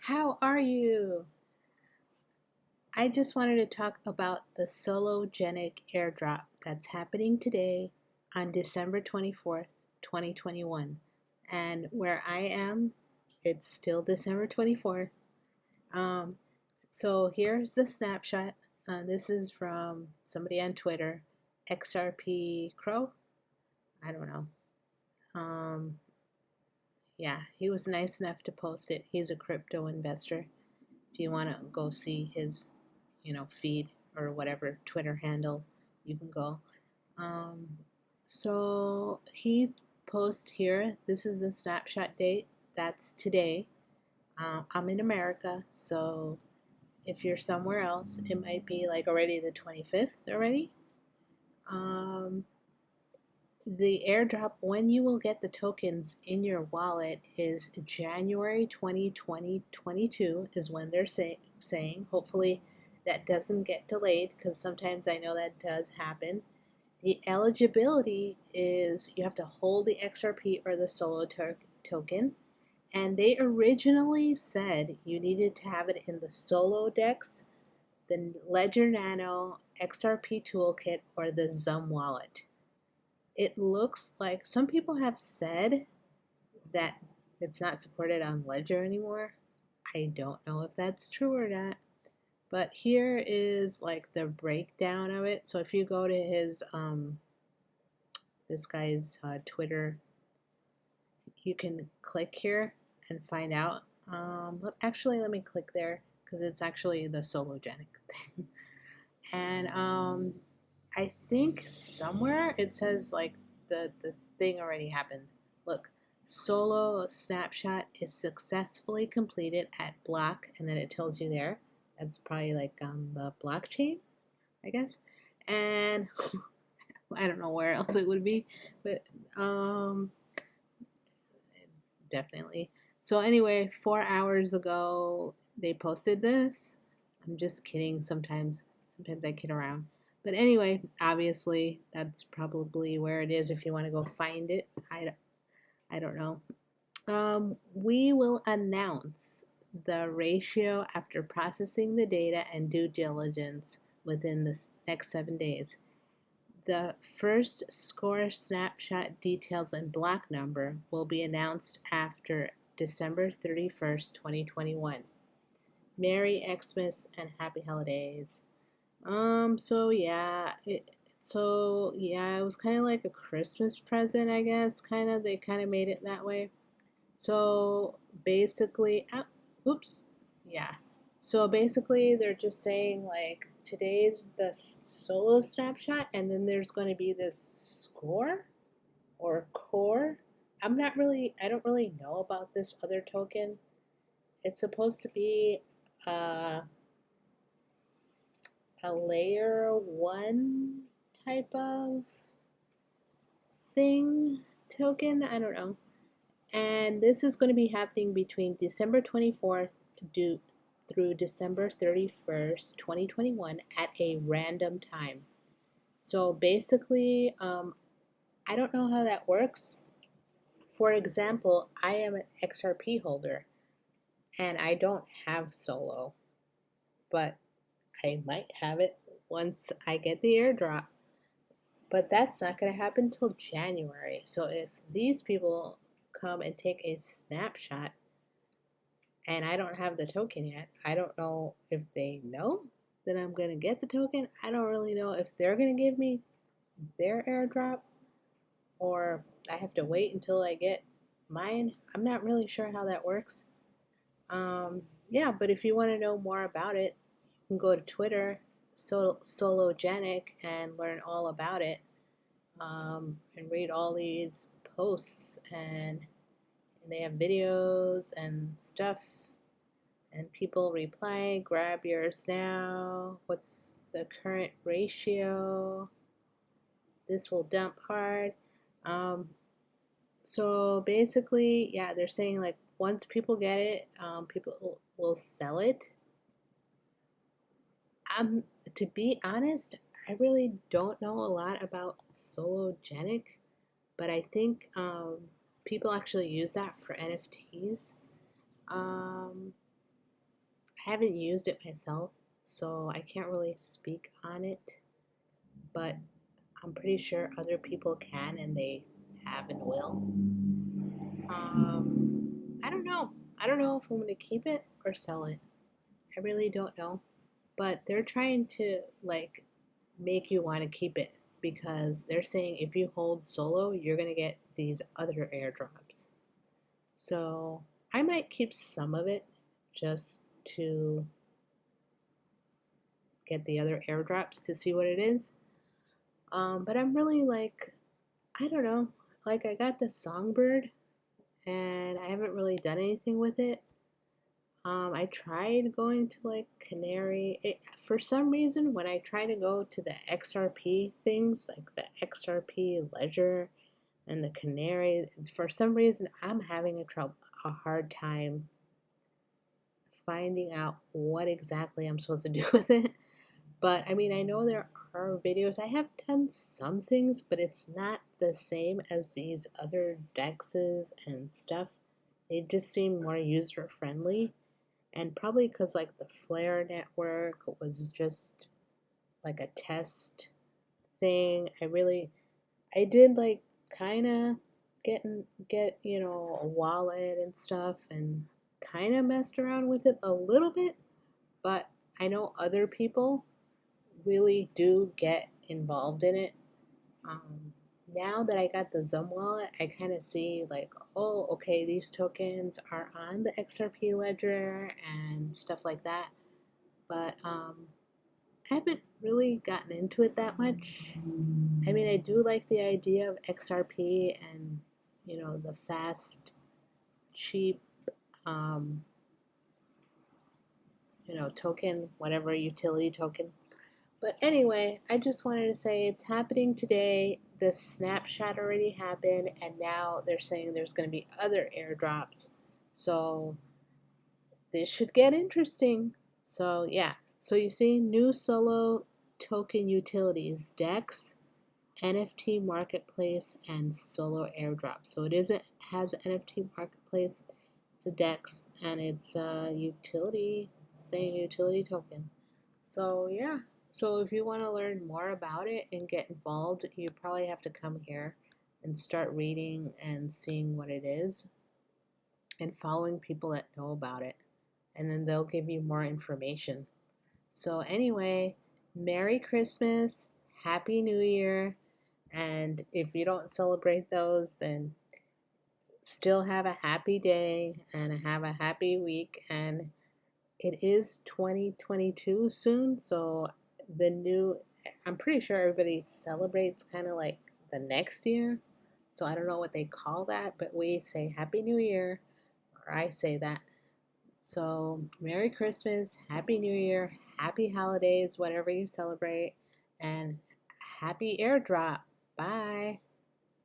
How are you? I just wanted to talk about the Sologenic airdrop that's happening today on December 24th, 2021. And where I am, it's still December 24th. Um, so here's the snapshot. This is from somebody on Twitter, XRP Crow. I don't know. Um, yeah, he was nice enough to post it. He's a crypto investor. If you want to go see his, feed or whatever Twitter handle, you can go. Um, so he posts here. This is the snapshot date. That's today. I'm in America, so if you're somewhere else, it might be like already the 25th already. Um, the airdrop, when you will get the tokens in your wallet, is January 2022 is when they're saying. Hopefully that doesn't get delayed, because sometimes I know that does happen. The eligibility is you have to hold the XRP or the Solo token, and they originally said you needed to have it in the Solo Dex, the Ledger Nano, XRP Toolkit, or the Zum wallet. It looks like some people have said that it's not supported on Ledger anymore. I don't know if that's true or not. But here is like the breakdown of it. So if you go to his this guy's Twitter, you can click here and find out. Actually, let me click there because it's actually the Sologenic thing. And I think somewhere it says like the thing already happened. Look, Solo Snapshot is successfully completed at block, and then it tells you there. That's probably like on the blockchain, I guess. And I don't know where else it would be, but definitely. So anyway, 4 hours ago they posted this. I'm just kidding. Sometimes I kid around. But anyway, obviously that's probably where it is if you want to go find it. I don't know. We will announce the ratio after processing the data and due diligence within the next 7 days. The first score snapshot details and block number will be announced after December 31st, 2021. Merry Xmas and happy holidays. It was kind of like a Christmas present, I guess. They kind of made it that way. So basically, oops, yeah. So basically, they're just saying like today's the solo snapshot, and then there's going to be this score or core. I don't really know about this other token. It's supposed to be uh, a layer one type of thing token. I don't know. And this is going to be happening between December 24th through December 31st, 2021 at a random time. So basically, I don't know how that works. For example, I am an XRP holder and I don't have Solo, but I might have it once I get the airdrop. But that's not going to happen till January. So if these people come and take a snapshot and I don't have the token yet, I don't know if they know that I'm going to get the token. I don't really know if they're going to give me their airdrop or I have to wait until I get mine. I'm not really sure how that works. Yeah, but if you want to know more about it, you can go to Twitter, Sologenic, and learn all about it, and read all these posts, and they have videos and stuff, and people reply, grab yours now, what's the current ratio, this will dump hard. So basically, yeah, they're saying like once people get it, people will sell it. To be honest, I really don't know a lot about Sologenic, but I think people actually use that for NFTs. Um, I haven't used it myself, so I can't really speak on it, but I'm pretty sure other people can and they have and will. I don't know. I don't know if I'm going to keep it or sell it. I really don't know. But they're trying to like make you want to keep it because they're saying if you hold solo, you're going to get these other airdrops. So I might keep some of it just to get the other airdrops to see what it is. But I'm really like, I don't know. Like I got the songbird and I haven't really done anything with it. I tried going to like Canary. For some reason, when I try to go to the XRP things, like the XRP Ledger and the Canary, for some reason, I'm having a hard time finding out what exactly I'm supposed to do with it. But I mean, I know there are videos. I have done some things, but it's not the same as these other dexes and stuff. They just seem more user friendly. And probably because like the Flare network was just like a test thing. I did like kind of get a wallet and stuff and kind of messed around with it a little bit, but I know other people really do get involved in it. Um, Now that I got the Zum wallet, I kind of see like, oh, okay, these tokens are on the XRP ledger and stuff like that. But I haven't really gotten into it that much. I mean, I do like the idea of XRP and the fast, cheap, um, token, whatever utility token. But anyway, I just wanted to say it's happening today. The snapshot already happened, and now they're saying there's going to be other airdrops. So this should get interesting. So yeah, so you see new solo token utilities, DEX, NFT marketplace, and solo airdrop. So has NFT marketplace, it's a DEX, and it's a utility, saying utility token. So yeah, so if you want to learn more about it and get involved, you probably have to come here and start reading and seeing what it is and following people that know about it. And then they'll give you more information. So anyway, Merry Christmas, Happy New Year, and if you don't celebrate those, then still have a happy day and have a happy week. And it is 2022 soon, so I'm pretty sure everybody celebrates kind of like the next year. So I don't know what they call that, but we say Happy New Year, or I say that. So Merry Christmas, Happy New Year, Happy Holidays, whatever you celebrate, and happy airdrop. Bye.